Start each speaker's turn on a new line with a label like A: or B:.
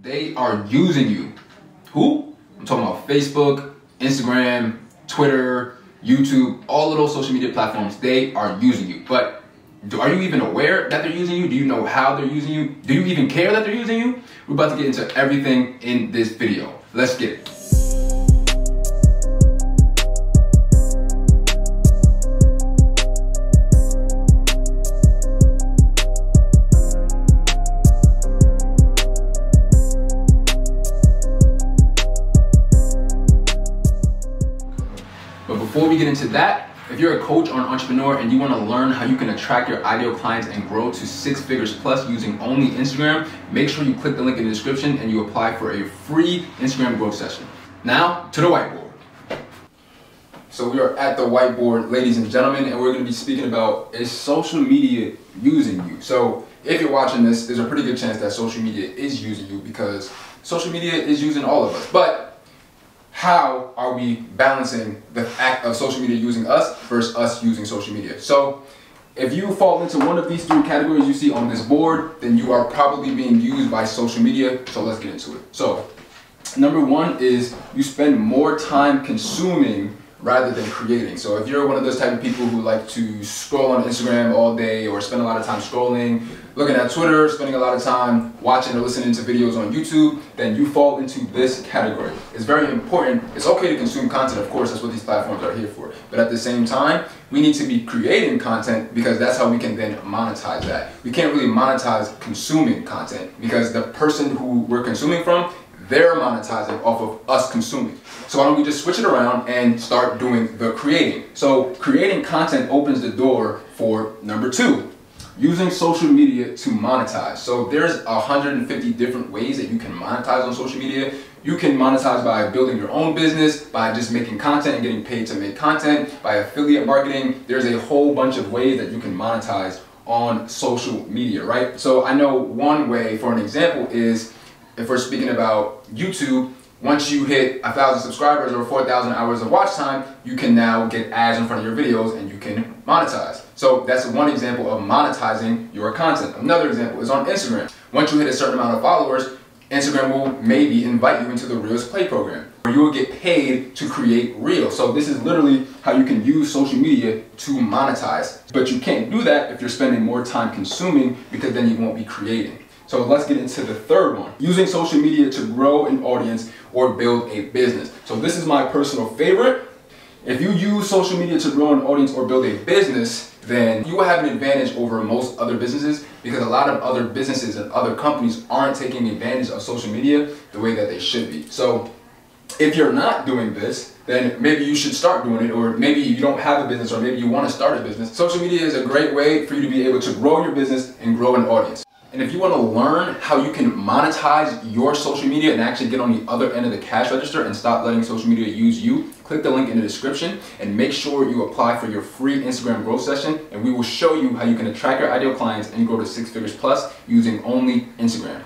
A: They are using you. Who? I'm talking about Facebook, Instagram, Twitter, YouTube, all of those social media platforms. They are using you. But are you even aware that they're using you? Do you know how they're using you? Do you even care that they're using you? We're about to get into everything in this video. Let's get it. But before we get into that, if you're a coach or an entrepreneur and you want to learn how you can attract your ideal clients and grow to 6 figures plus using only Instagram, make sure you click the link in the description and you apply for a free Instagram growth session. Now to the whiteboard. So we are at the whiteboard, ladies and gentlemen, and we're going to be speaking about, is social media using you? So if you're watching this, there's a pretty good chance that social media is using you because social media is using all of us. But how are we balancing the act of social media using us versus us using social media? So if you fall into one of these 3 categories you see on this board, then you are probably being used by social media. So let's get into it. So number 1 is you spend more time consuming rather than creating. So if you're one of those type of people who like to scroll on Instagram all day or spend a lot of time scrolling, looking at Twitter, spending a lot of time watching or listening to videos on YouTube, then you fall into this category. It's very important. It's okay to consume content, of course, that's what these platforms are here for. But at the same time, we need to be creating content because that's how we can then monetize that. We can't really monetize consuming content because the person who we're consuming from, they're monetizing off of us consuming. So why don't we just switch it around and start doing the creating? So creating content opens the door for number 2, using social media to monetize. So there's 150 different ways that you can monetize on social media. You can monetize by building your own business, by just making content and getting paid to make content, by affiliate marketing. There's a whole bunch of ways that you can monetize on social media, right? So I know one way, for an example, is if we're speaking about YouTube, once you hit 1,000 subscribers or 4,000 hours of watch time, you can now get ads in front of your videos and you can monetize. So that's one example of monetizing your content. Another example is on Instagram. Once you hit a certain amount of followers, Instagram will maybe invite you into the Reels Play program, where you will get paid to create Reels. So this is literally how you can use social media to monetize. But you can't do that if you're spending more time consuming because then you won't be creating. So let's get into the third one, using social media to grow an audience or build a business. So this is my personal favorite. If you use social media to grow an audience or build a business, then you will have an advantage over most other businesses because a lot of other businesses and other companies aren't taking advantage of social media the way that they should be. So if you're not doing this, then maybe you should start doing it, or maybe you don't have a business, or maybe you want to start a business. Social media is a great way for you to be able to grow your business and grow an audience. And if you want to learn how you can monetize your social media and actually get on the other end of the cash register and stop letting social media use you, click the link in the description and make sure you apply for your free Instagram growth session, and we will show you how you can attract your ideal clients and grow to 6 figures plus using only Instagram.